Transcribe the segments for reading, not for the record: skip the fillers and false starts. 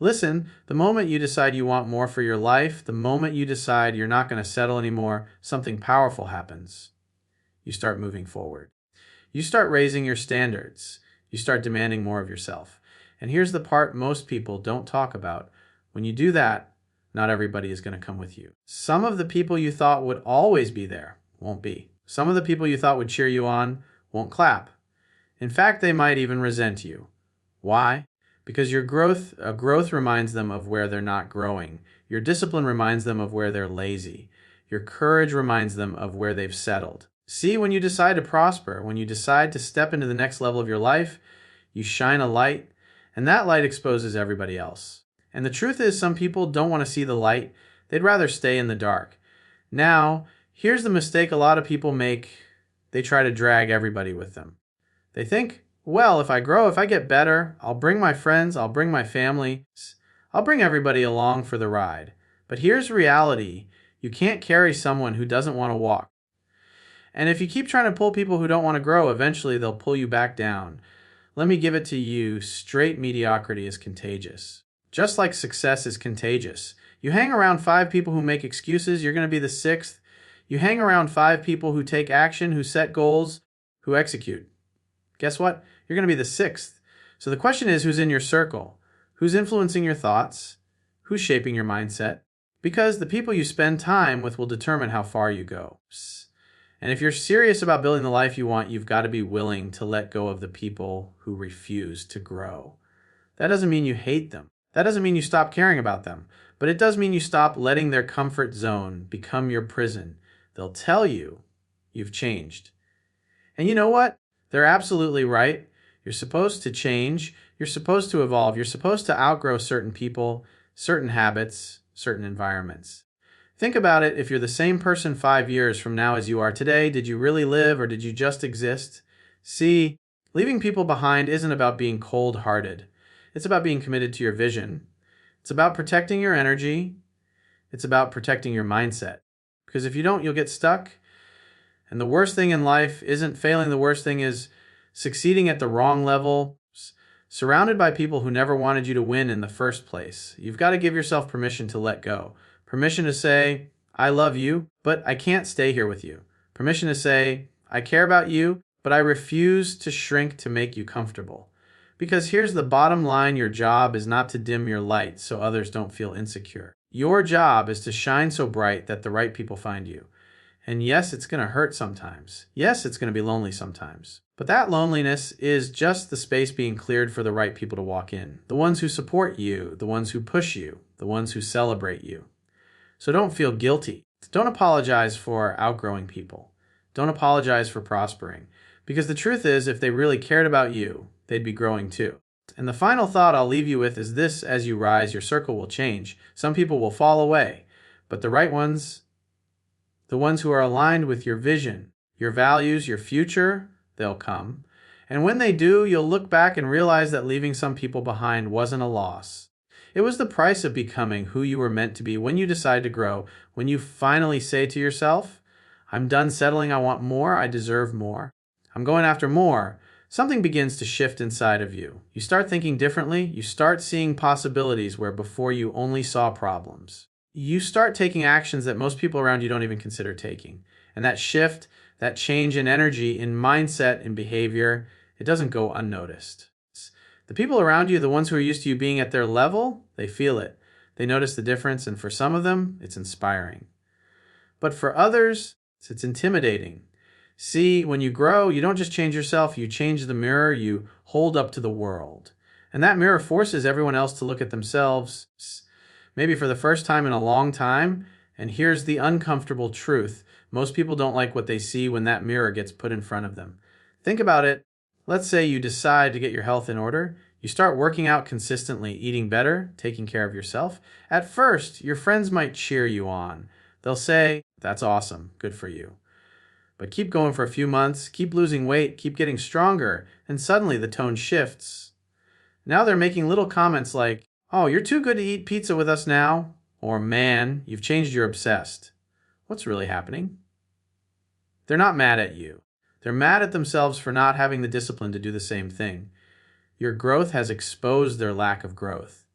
Listen, the moment you decide you want more for your life, the moment you decide you're not going to settle anymore, something powerful happens. You start moving forward. You start raising your standards. You start demanding more of yourself. And here's the part most people don't talk about. When you do that, not everybody is going to come with you. Some of the people you thought would always be there won't be. Some of the people you thought would cheer you on won't clap. In fact, they might even resent you. Why? Because your growth reminds them of where they're not growing. Your discipline reminds them of where they're lazy. Your courage reminds them of where they've settled. See, when you decide to prosper, when you decide to step into the next level of your life, you shine a light, and that light exposes everybody else. And the truth is, some people don't want to see the light. They'd rather stay in the dark. Now, here's the mistake a lot of people make. They try to drag everybody with them. They think, well, if I grow, if I get better, I'll bring my friends, I'll bring my family, I'll bring everybody along for the ride. But here's reality. You can't carry someone who doesn't want to walk. And if you keep trying to pull people who don't want to grow, eventually they'll pull you back down. Let me give it to you, straight mediocrity is contagious. Just like success is contagious. You hang around 5 people who make excuses, you're going to be the 6th. You hang around 5 people who take action, who set goals, who execute. Guess what? You're going to be the 6th. So the question is, who's in your circle? Who's influencing your thoughts? Who's shaping your mindset? Because the people you spend time with will determine how far you go. And if you're serious about building the life you want, you've got to be willing to let go of the people who refuse to grow. That doesn't mean you hate them. That doesn't mean you stop caring about them. But it does mean you stop letting their comfort zone become your prison. They'll tell you you've changed. And you know what? They're absolutely right. You're supposed to change. You're supposed to evolve. You're supposed to outgrow certain people, certain habits, certain environments. Think about it. If you're the same person 5 years from now as you are today, did you really live or did you just exist? See, leaving people behind isn't about being cold-hearted. It's about being committed to your vision. It's about protecting your energy. It's about protecting your mindset. Because if you don't, you'll get stuck. And the worst thing in life isn't failing. The worst thing is succeeding at the wrong level, surrounded by people who never wanted you to win in the first place. You've got to give yourself permission to let go. Permission to say, I love you, but I can't stay here with you. Permission to say, I care about you, but I refuse to shrink to make you comfortable. Because here's the bottom line, your job is not to dim your light so others don't feel insecure. Your job is to shine so bright that the right people find you. And yes, it's going to hurt sometimes. Yes, it's going to be lonely sometimes. But that loneliness is just the space being cleared for the right people to walk in. The ones who support you, the ones who push you, the ones who celebrate you. So don't feel guilty. Don't apologize for outgrowing people. Don't apologize for prospering. Because the truth is, if they really cared about you, they'd be growing too. And the final thought I'll leave you with is this: as you rise, your circle will change. Some people will fall away, but the right ones, the ones who are aligned with your vision, your values, your future, they'll come. And when they do, you'll look back and realize that leaving some people behind wasn't a loss. It was the price of becoming who you were meant to be when you decide to grow, when you finally say to yourself, I'm done settling, I want more, I deserve more. I'm going after more. Something begins to shift inside of you. You start thinking differently. You start seeing possibilities where before you only saw problems. You start taking actions that most people around you don't even consider taking. And that shift, that change in energy, in mindset, in behavior, it doesn't go unnoticed. The people around you, the ones who are used to you being at their level, they feel it. They notice the difference, and for some of them, it's inspiring. But for others, it's intimidating. See, when you grow, you don't just change yourself, you change the mirror you hold up to the world. And that mirror forces everyone else to look at themselves, maybe for the first time in a long time. And here's the uncomfortable truth. Most people don't like what they see when that mirror gets put in front of them. Think about it. Let's say you decide to get your health in order. You start working out consistently, eating better, taking care of yourself. At first, your friends might cheer you on. They'll say, that's awesome, good for you. But keep going for a few months, keep losing weight, keep getting stronger, and suddenly the tone shifts. Now they're making little comments like, oh, you're too good to eat pizza with us now. Or, man, you've changed, you're obsessed. What's really happening? They're not mad at you. They're mad at themselves for not having the discipline to do the same thing. Your growth has exposed their lack of growth.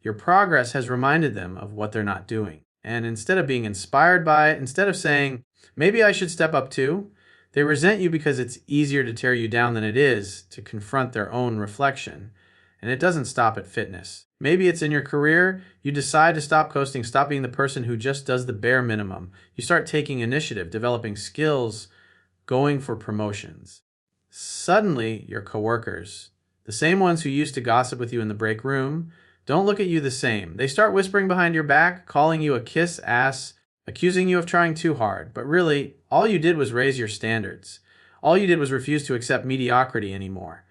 Your progress has reminded them of what they're not doing. And instead of being inspired by it, instead of saying, maybe I should step up too, they resent you because it's easier to tear you down than it is to confront their own reflection. And it doesn't stop at fitness. Maybe it's in your career. You decide to stop coasting, stop being the person who just does the bare minimum. You start taking initiative, developing skills, going for promotions. Suddenly, your coworkers, the same ones who used to gossip with you in the break room, don't look at you the same. They start whispering behind your back, calling you a kiss ass, accusing you of trying too hard. But really, all you did was raise your standards. All you did was refuse to accept mediocrity anymore.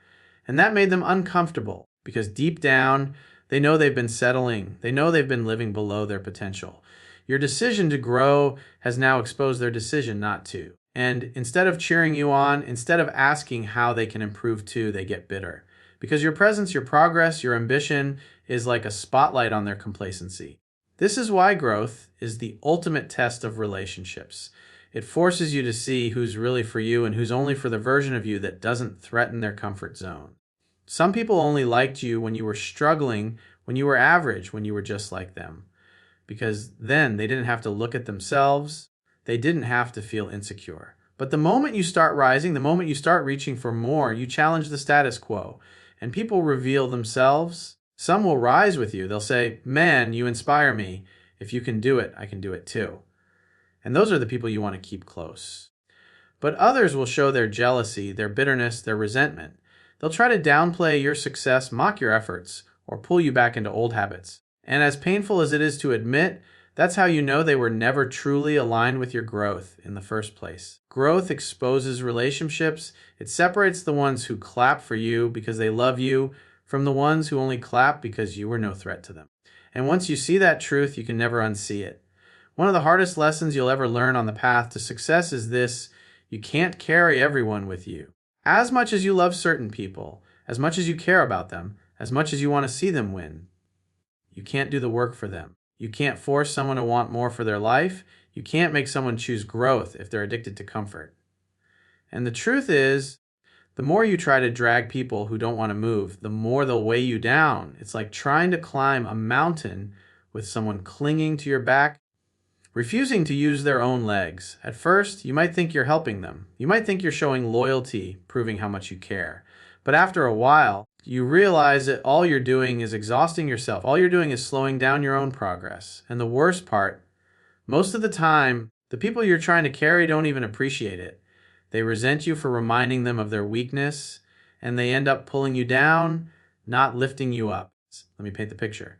And that made them uncomfortable because deep down, they know they've been settling. They know they've been living below their potential. Your decision to grow has now exposed their decision not to. And instead of cheering you on, instead of asking how they can improve too, they get bitter. Because your presence, your progress, your ambition is like a spotlight on their complacency. This is why growth is the ultimate test of relationships. It forces you to see who's really for you and who's only for the version of you that doesn't threaten their comfort zone. Some people only liked you when you were struggling, when you were average, when you were just like them. Because then they didn't have to look at themselves. They didn't have to feel insecure. But the moment you start rising, the moment you start reaching for more, you challenge the status quo. And people reveal themselves. Some will rise with you. They'll say, man, you inspire me. If you can do it, I can do it too. And those are the people you want to keep close. But others will show their jealousy, their bitterness, their resentment. They'll try to downplay your success, mock your efforts, or pull you back into old habits. And as painful as it is to admit, that's how you know they were never truly aligned with your growth in the first place. Growth exposes relationships. It separates the ones who clap for you because they love you from the ones who only clap because you were no threat to them. And once you see that truth, you can never unsee it. One of the hardest lessons you'll ever learn on the path to success is this: you can't carry everyone with you. As much as you love certain people, as much as you care about them, as much as you want to see them win, you can't do the work for them. You can't force someone to want more for their life. You can't make someone choose growth if they're addicted to comfort. And the truth is, the more you try to drag people who don't want to move, the more they'll weigh you down. It's like trying to climb a mountain with someone clinging to your back, refusing to use their own legs. At first, you might think you're helping them. You might think you're showing loyalty, proving how much you care. But after a while, you realize that all you're doing is exhausting yourself. All you're doing is slowing down your own progress. And the worst part, most of the time, the people you're trying to carry don't even appreciate it. They resent you for reminding them of their weakness, and they end up pulling you down, not lifting you up. Let me paint the picture.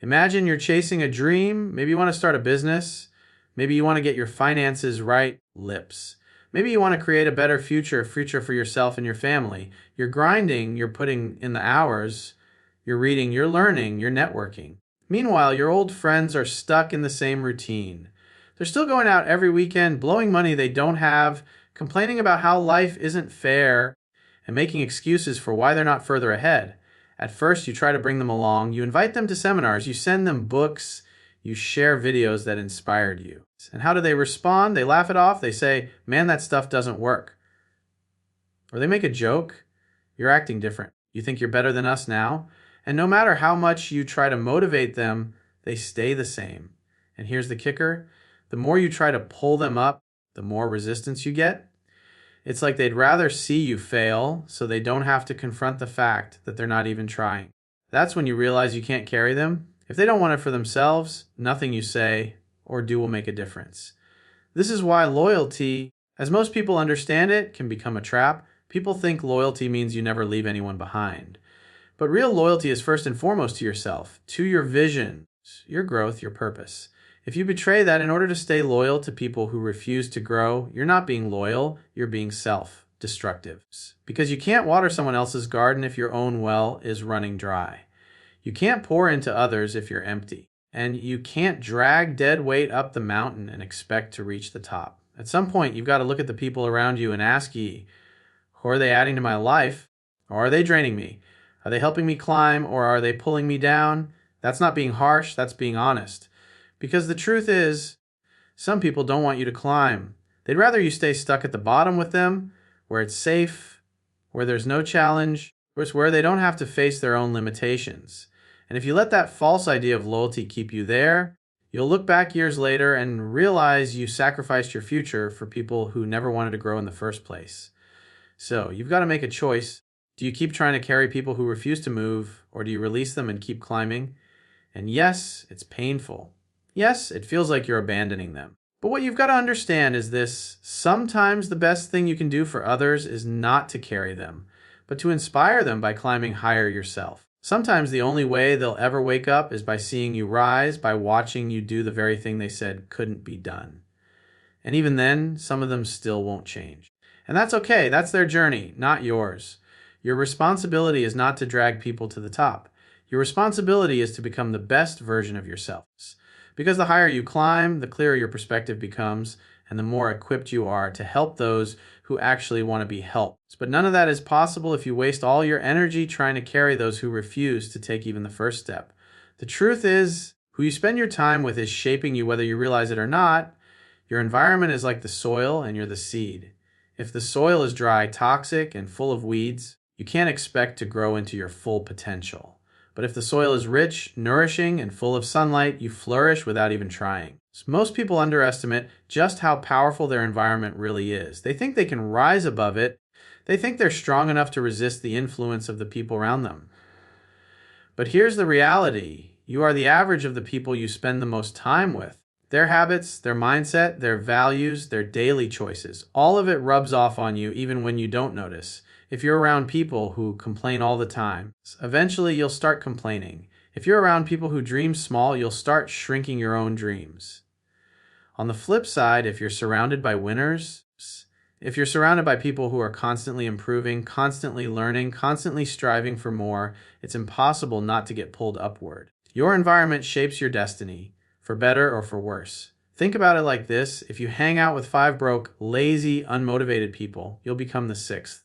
Imagine you're chasing a dream. Maybe you want to start a business. Maybe you want to get your finances right. Lips. Maybe you want to create a better future for yourself and your family. You're grinding, you're putting in the hours, you're reading, you're learning, you're networking. Meanwhile, your old friends are stuck in the same routine. They're still going out every weekend, blowing money they don't have, complaining about how life isn't fair, and making excuses for why they're not further ahead. At first, you try to bring them along. You invite them to seminars. You send them books. You share videos that inspired you. And how do they respond? They laugh it off. They say, man, that stuff doesn't work. Or they make a joke. You're acting different. You think you're better than us now. And no matter how much you try to motivate them, they stay the same. And here's the kicker. The more you try to pull them up, the more resistance you get. It's like they'd rather see you fail so they don't have to confront the fact that they're not even trying. That's when you realize you can't carry them. If they don't want it for themselves, nothing you say or do will make a difference. This is why loyalty, as most people understand it, can become a trap. People think loyalty means you never leave anyone behind. But real loyalty is first and foremost to yourself, to your vision, your growth, your purpose. If you betray that in order to stay loyal to people who refuse to grow, you're not being loyal, you're being self-destructive. Because you can't water someone else's garden if your own well is running dry. You can't pour into others if you're empty. And you can't drag dead weight up the mountain and expect to reach the top. At some point, you've got to look at the people around you and ask ye, who are they adding to my life? Or are they draining me? Are they helping me climb or are they pulling me down? That's not being harsh, that's being honest. Because the truth is, some people don't want you to climb. They'd rather you stay stuck at the bottom with them, where it's safe, where there's no challenge, where they don't have to face their own limitations. And if you let that false idea of loyalty keep you there, you'll look back years later and realize you sacrificed your future for people who never wanted to grow in the first place. So you've got to make a choice. Do you keep trying to carry people who refuse to move, or do you release them and keep climbing? And yes, it's painful. Yes, it feels like you're abandoning them. But what you've got to understand is this: sometimes the best thing you can do for others is not to carry them, but to inspire them by climbing higher yourself. Sometimes the only way they'll ever wake up is by seeing you rise, by watching you do the very thing they said couldn't be done. And even then, some of them still won't change. And that's okay. That's their journey, not yours. Your responsibility is not to drag people to the top. Your responsibility is to become the best version of yourselves. Because the higher you climb, the clearer your perspective becomes, and the more equipped you are to help those who actually want to be helped. But none of that is possible if you waste all your energy trying to carry those who refuse to take even the first step. The truth is, who you spend your time with is shaping you whether you realize it or not. Your environment is like the soil and you're the seed. If the soil is dry, toxic, and full of weeds, you can't expect to grow into your full potential. But if the soil is rich, nourishing, and full of sunlight, you flourish without even trying. So most people underestimate just how powerful their environment really is. They think they can rise above it. They think they're strong enough to resist the influence of the people around them. But here's the reality. You are the average of the people you spend the most time with. Their habits, their mindset, their values, their daily choices, all of it rubs off on you even when you don't notice. If you're around people who complain all the time, eventually you'll start complaining. If you're around people who dream small, you'll start shrinking your own dreams. On the flip side, if you're surrounded by winners, if you're surrounded by people who are constantly improving, constantly learning, constantly striving for more, it's impossible not to get pulled upward. Your environment shapes your destiny, for better or for worse. Think about it like this: if you hang out with 5 broke, lazy, unmotivated people, you'll become the 6th.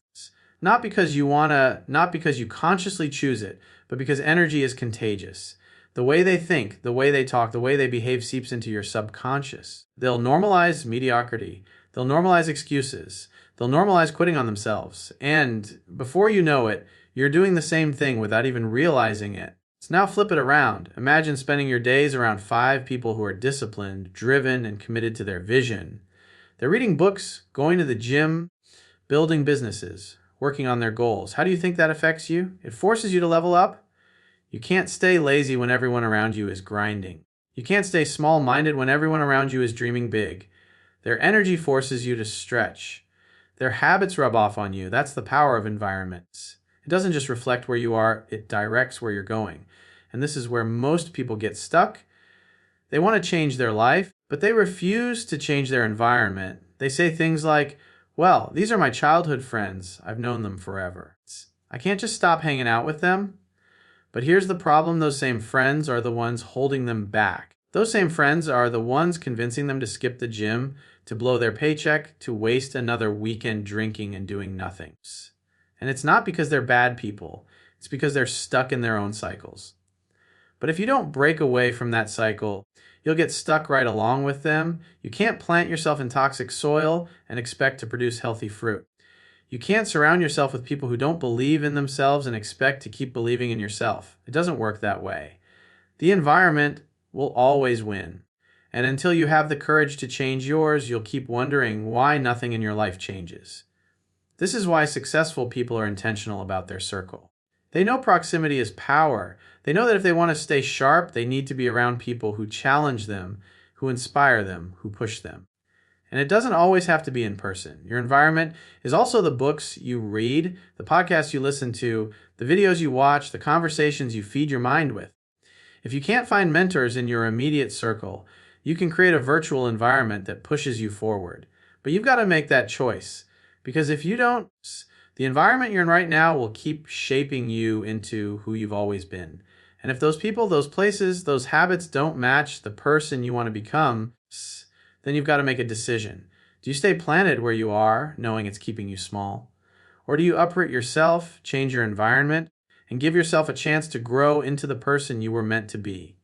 Not because you consciously choose it, but because energy is contagious. The way they think, the way they talk, the way they behave seeps into your subconscious. They'll normalize mediocrity. They'll normalize excuses. They'll normalize quitting on themselves. And before you know it, you're doing the same thing without even realizing it. So now flip it around. Imagine spending your days around 5 people who are disciplined, driven, and committed to their vision. They're reading books, going to the gym, building businesses, working on their goals. How do you think that affects you? It forces you to level up. You can't stay lazy when everyone around you is grinding. You can't stay small-minded when everyone around you is dreaming big. Their energy forces you to stretch. Their habits rub off on you. That's the power of environments. It doesn't just reflect where you are, it directs where you're going. And this is where most people get stuck. They want to change their life, but they refuse to change their environment. They say things like, well, these are my childhood friends. I've known them forever. I can't just stop hanging out with them. But here's the problem: those same friends are the ones holding them back. Those same friends are the ones convincing them to skip the gym, to blow their paycheck, to waste another weekend drinking and doing nothing. And it's not because they're bad people. It's because they're stuck in their own cycles. But if you don't break away from that cycle, you'll get stuck right along with them. You can't plant yourself in toxic soil and expect to produce healthy fruit. You can't surround yourself with people who don't believe in themselves and expect to keep believing in yourself. It doesn't work that way. The environment will always win. And until you have the courage to change yours, you'll keep wondering why nothing in your life changes. This is why successful people are intentional about their circle. They know proximity is power. They know that if they want to stay sharp, they need to be around people who challenge them, who inspire them, who push them. And it doesn't always have to be in person. Your environment is also the books you read, the podcasts you listen to, the videos you watch, the conversations you feed your mind with. If you can't find mentors in your immediate circle, you can create a virtual environment that pushes you forward. But you've got to make that choice. Because if you don't, the environment you're in right now will keep shaping you into who you've always been. And if those people, those places, those habits don't match the person you want to become, then you've got to make a decision. Do you stay planted where you are, knowing it's keeping you small? Or do you uproot yourself, change your environment, and give yourself a chance to grow into the person you were meant to be?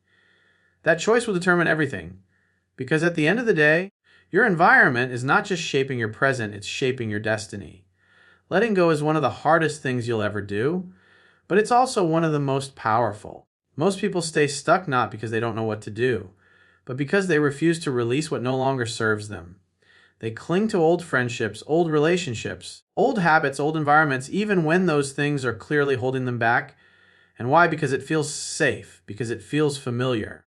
That choice will determine everything. Because at the end of the day, your environment is not just shaping your present, it's shaping your destiny. Letting go is one of the hardest things you'll ever do, but it's also one of the most powerful. Most people stay stuck not because they don't know what to do, but because they refuse to release what no longer serves them. They cling to old friendships, old relationships, old habits, old environments, even when those things are clearly holding them back. And why? Because it feels safe, because it feels familiar,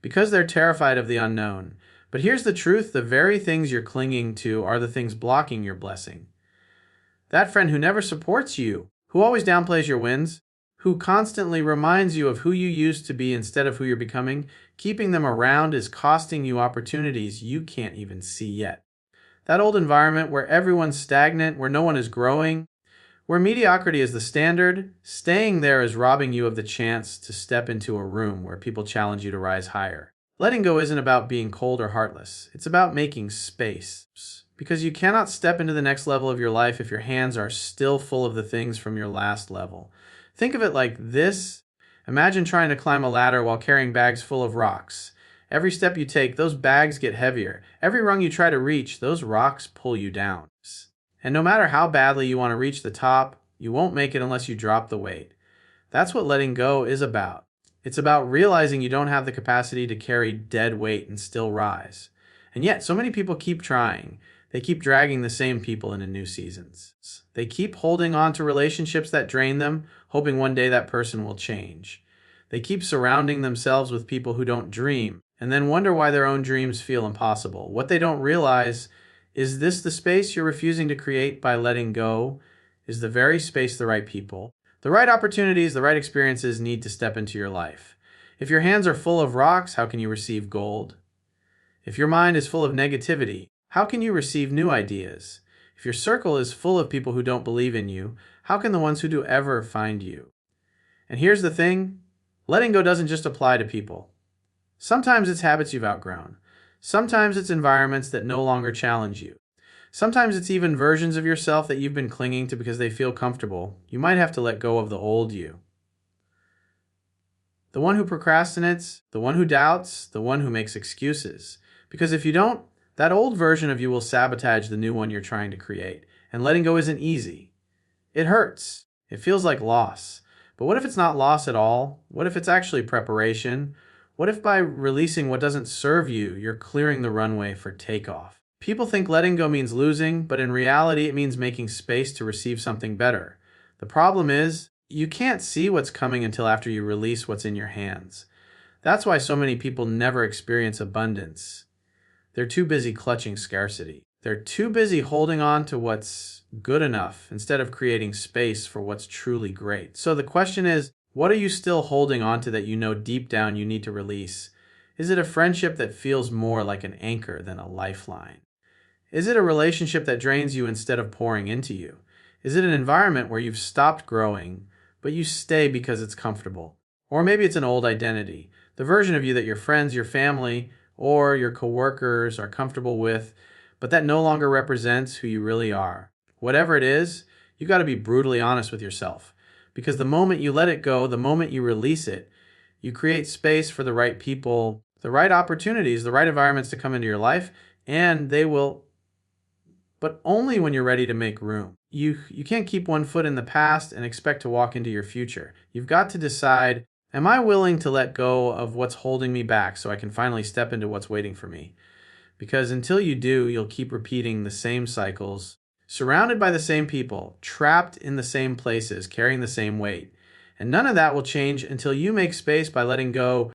because they're terrified of the unknown. But here's the truth: the very things you're clinging to are the things blocking your blessing. That friend who never supports you, who always downplays your wins, who constantly reminds you of who you used to be instead of who you're becoming, keeping them around is costing you opportunities you can't even see yet. That old environment where everyone's stagnant, where no one is growing, where mediocrity is the standard, staying there is robbing you of the chance to step into a room where people challenge you to rise higher. Letting go isn't about being cold or heartless. It's about making space. Because you cannot step into the next level of your life if your hands are still full of the things from your last level. Think of it like this. Imagine trying to climb a ladder while carrying bags full of rocks. Every step you take, those bags get heavier. Every rung you try to reach, those rocks pull you down. And no matter how badly you want to reach the top, you won't make it unless you drop the weight. That's what letting go is about. It's about realizing you don't have the capacity to carry dead weight and still rise. And yet, so many people keep trying. They keep dragging the same people into new seasons. They keep holding on to relationships that drain them, hoping one day that person will change. They keep surrounding themselves with people who don't dream, and then wonder why their own dreams feel impossible. What they don't realize is this: the space you're refusing to create by letting go is the very space the right people, the right opportunities, the right experiences need to step into your life. If your hands are full of rocks, how can you receive gold? If your mind is full of negativity, how can you receive new ideas? If your circle is full of people who don't believe in you, how can the ones who do ever find you? And here's the thing: letting go doesn't just apply to people. Sometimes it's habits you've outgrown. Sometimes it's environments that no longer challenge you. Sometimes it's even versions of yourself that you've been clinging to because they feel comfortable. You might have to let go of the old you. The one who procrastinates, the one who doubts, the one who makes excuses. Because if you don't, that old version of you will sabotage the new one you're trying to create. And letting go isn't easy. It hurts. It feels like loss. But what if it's not loss at all? What if it's actually preparation? What if by releasing what doesn't serve you, you're clearing the runway for takeoff? People think letting go means losing, but in reality, it means making space to receive something better. The problem is, you can't see what's coming until after you release what's in your hands. That's why so many people never experience abundance. They're too busy clutching scarcity. They're too busy holding on to what's good enough instead of creating space for what's truly great. So the question is, what are you still holding on to that you know deep down you need to release? Is it a friendship that feels more like an anchor than a lifeline? Is it a relationship that drains you instead of pouring into you? Is it an environment where you've stopped growing, but you stay because it's comfortable? Or maybe it's an old identity, the version of you that your friends, your family, or your coworkers are comfortable with, but that no longer represents who you really are. Whatever it is, you got to be brutally honest with yourself. Because the moment you let it go, the moment you release it, you create space for the right people, the right opportunities, the right environments to come into your life, and they will, but only when you're ready to make room. You can't keep one foot in the past and expect to walk into your future. You've got to decide, am I willing to let go of what's holding me back so I can finally step into what's waiting for me? Because until you do, you'll keep repeating the same cycles, surrounded by the same people, trapped in the same places, carrying the same weight. And none of that will change until you make space by letting go